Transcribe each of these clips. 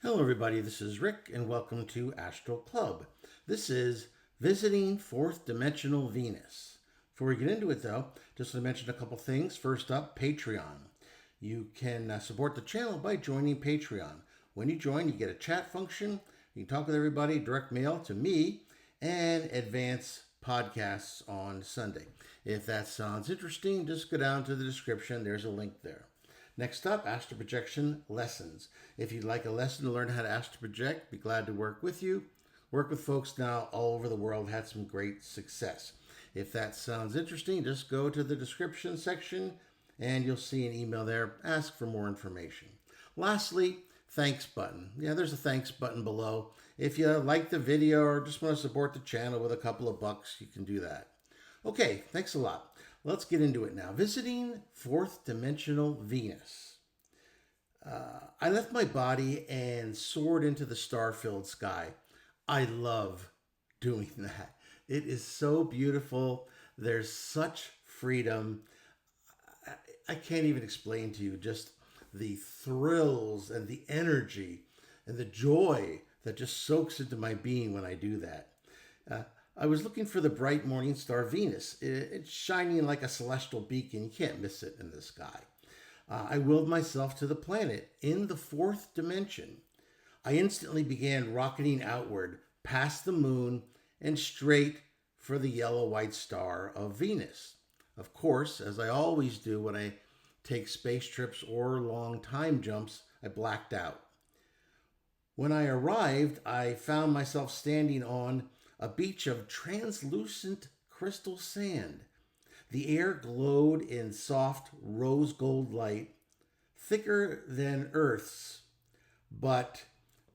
Hello, everybody. This is Rick, and welcome to Astral Club. This is Visiting Fourth Dimensional Venus. Before we get into it, though, just to mention a couple things. First up, Patreon. You can support the channel by joining Patreon. When you join, you get a chat function. You can talk with everybody, direct mail to me, and advance podcasts on Sunday. If that sounds interesting, just go down to the description. There's a link there. Next up, astral projection lessons. If you'd like a lesson to learn how to astral project, be glad to work with you. Work with folks now all over the world, had some great success. If that sounds interesting, just go to the description section and you'll see an email there. Ask for more information. Lastly, thanks button. Yeah, there's a thanks button below. If you like the video or just want to support the channel with a couple of bucks, you can do that. Okay, thanks a lot. Let's get into it now. Visiting fourth dimensional Venus. I left my body and soared into the star-filled sky. I love doing that. It is so beautiful. There's such freedom. I can't even explain to you just the thrills and the energy and the joy that just soaks into my being when I do that. I was looking for the bright morning star Venus. It's shining like a celestial beacon. You can't miss it in the sky. I willed myself to the planet in the fourth dimension. I instantly began rocketing outward past the moon and straight for the yellow-white star of Venus. Of course, as I always do when I take space trips or long time jumps, I blacked out. When I arrived, I found myself standing on a beach of translucent crystal sand. The air glowed in soft rose gold light, thicker than Earth's. But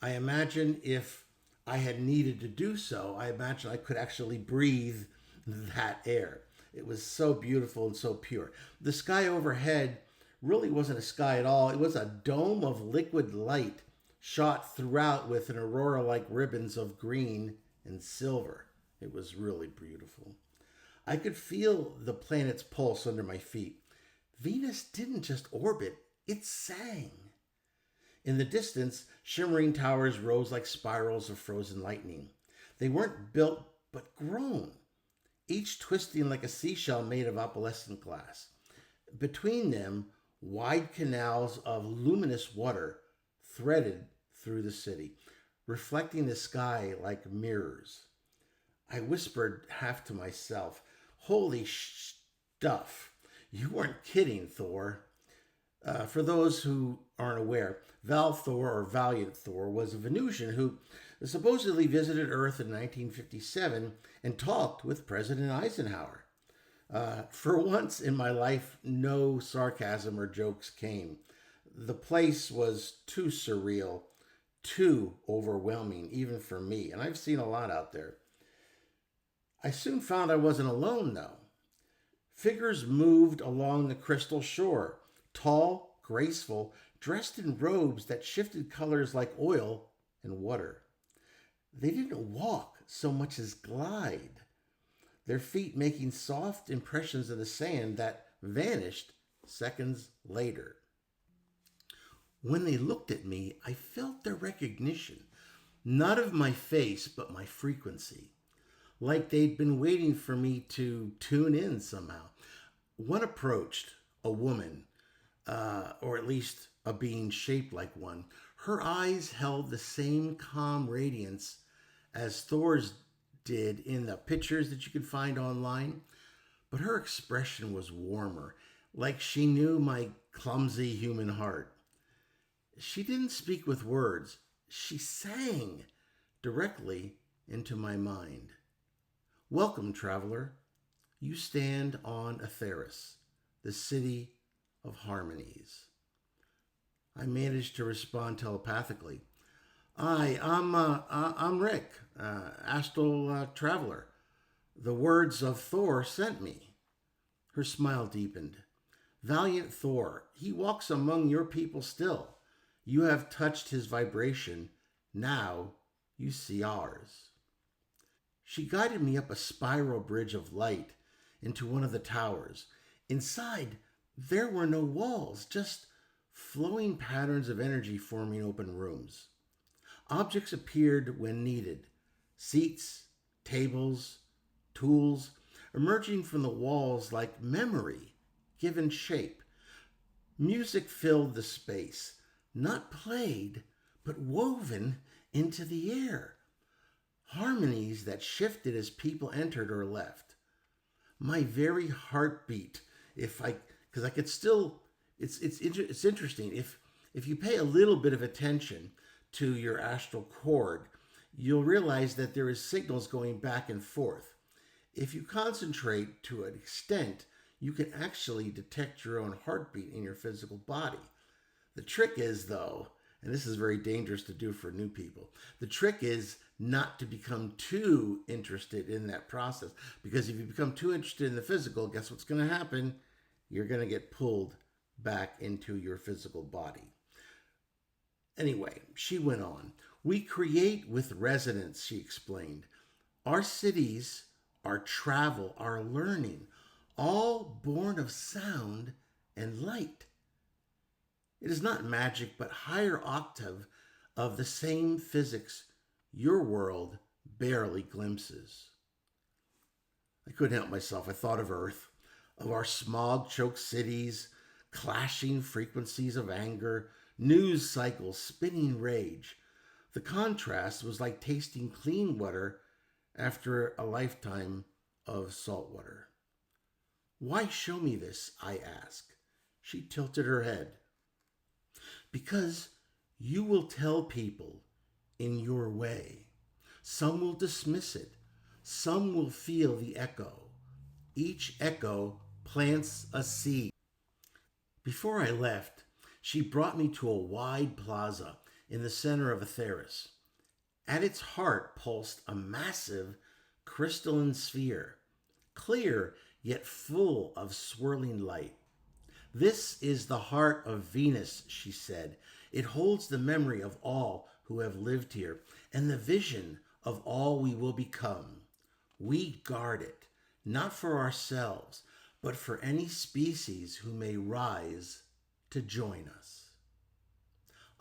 I imagine if I had needed to do so, I imagine I could actually breathe that air. It was so beautiful and so pure. The sky overhead really wasn't a sky at all. It was a dome of liquid light shot throughout with an aurora like ribbons of green and silver. It was really beautiful. I could feel the planet's pulse under my feet. Venus didn't just orbit, it sang. In the distance, shimmering towers rose like spirals of frozen lightning. They weren't built, but grown, each twisting like a seashell made of opalescent glass. Between them, wide canals of luminous water threaded through the city, reflecting the sky like mirrors. I whispered half to myself, "Holy stuff. You weren't kidding, Thor." For those who aren't aware, Val Thor, or Valiant Thor, was a Venusian who supposedly visited Earth in 1957 and talked with President Eisenhower. For once in my life, no sarcasm or jokes came. The place was too surreal, too overwhelming, even for me, and I've seen a lot out there. I soon found I wasn't alone, though. Figures moved along the crystal shore, tall, graceful, dressed in robes that shifted colors like oil and water. They didn't walk so much as glide, their feet making soft impressions in the sand that vanished seconds later. When they looked at me, I felt their recognition, not of my face, but my frequency, like they'd been waiting for me to tune in somehow. One approached, a woman, or at least a being shaped like one. Her eyes held the same calm radiance as Thor's did in the pictures that you can find online, but her expression was warmer, like she knew my clumsy human heart. She didn't speak with words. She sang directly into my mind. "Welcome, traveler. You stand on Atheris, the city of harmonies." I managed to respond telepathically. I'm Rick, Astral Traveler. The words of Thor sent me." Her smile deepened. "Valiant Thor, he walks among your people still. You have touched his vibration. Now you see ours." She guided me up a spiral bridge of light into one of the towers. Inside, there were no walls, just flowing patterns of energy forming open rooms. Objects appeared when needed: seats, tables, tools, emerging from the walls like memory given shape. Music filled the space, not played, but woven into the air. Harmonies that shifted as people entered or left. My very heartbeat, if I, because I could still, it's interesting. If you pay a little bit of attention to your astral cord, you'll realize that there is signals going back and forth. If you concentrate to an extent, you can actually detect your own heartbeat in your physical body. The trick is, though, and this is very dangerous to do for new people, the trick is not to become too interested in that process. Because if you become too interested in the physical, guess what's going to happen? You're going to get pulled back into your physical body. Anyway, she went on. We create with resonance, she explained. Our cities, our travel, our learning, all born of sound and light. It is not magic, but higher octave of the same physics your world barely glimpses. I couldn't help myself. I thought of Earth, of our smog-choked cities, clashing frequencies of anger, news cycles, spinning rage. The contrast was like tasting clean water after a lifetime of salt water. Why show me this? I asked. She tilted her head. Because you will tell people in your way. Some will dismiss it. Some will feel the echo. Each echo plants a seed. Before I left, she brought me to a wide plaza in the center of a terrace. At its heart pulsed a massive crystalline sphere, clear yet full of swirling light. This is the heart of Venus, she said. It holds the memory of all who have lived here and the vision of all we will become. We guard it, not for ourselves, but for any species who may rise to join us.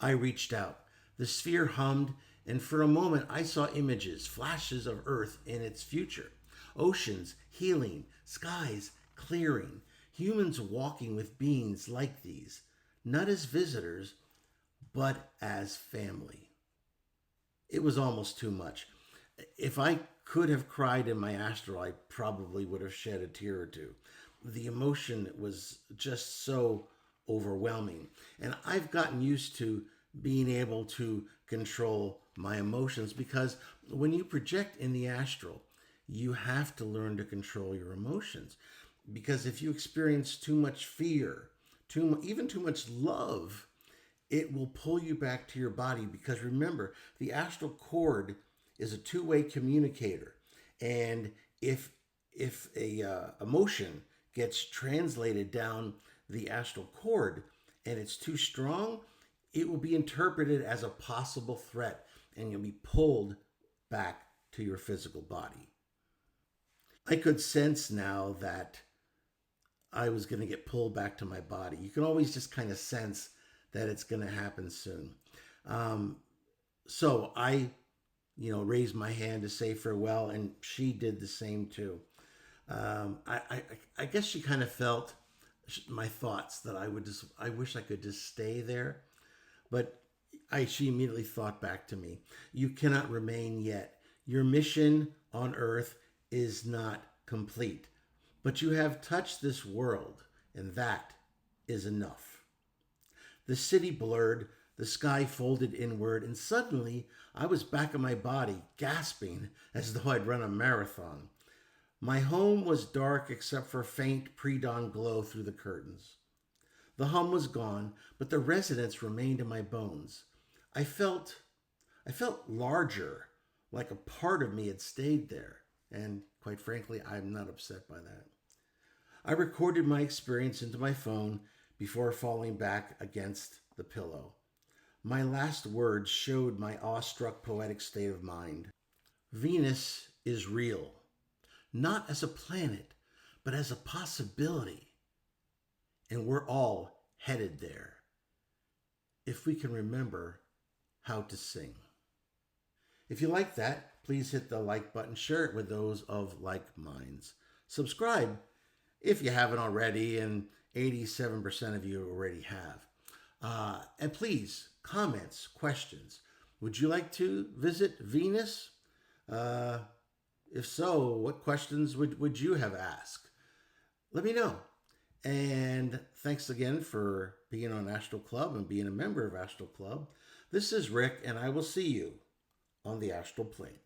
I reached out. The sphere hummed, and for a moment I saw images, flashes of Earth in its future. Oceans healing, skies clearing, humans walking with beings like these, not as visitors, but as family. It was almost too much. If I could have cried in my astral, I probably would have shed a tear or two. The emotion was just so overwhelming. And I've gotten used to being able to control my emotions, because when you project in the astral, you have to learn to control your emotions. Because if you experience too much fear, even too much love, it will pull you back to your body. Because remember, the astral cord is a two-way communicator. And if a emotion gets translated down the astral cord and it's too strong, it will be interpreted as a possible threat, and you'll be pulled back to your physical body. I could sense now that I was going to get pulled back to my body. You can always just kind of sense that it's going to happen soon. So I, raised my hand to say farewell, and she did the same too. I guess she kind of felt my thoughts that I wish I could just stay there. But she immediately thought back to me. You cannot remain yet. Your mission on Earth is not complete. But you have touched this world, and that is enough. The city blurred, the sky folded inward, and suddenly I was back in my body, gasping as though I'd run a marathon. My home was dark except for faint pre-dawn glow through the curtains. The hum was gone, but the resonance remained in my bones. I felt larger, like a part of me had stayed there, and quite frankly, I'm not upset by that. I recorded my experience into my phone before falling back against the pillow. My last words showed my awestruck poetic state of mind. Venus is real, not as a planet, but as a possibility. And we're all headed there, if we can remember how to sing. If you like that, please hit the like button, share it with those of like minds. Subscribe if you haven't already, and 87% of you already have. And please, comments, questions. Would you like to visit Venus? Uh, if so, what questions would you have asked? Let me know. And thanks again for being on Astral Club and being a member of Astral Club. This is Rick, and I will see you on the astral plane.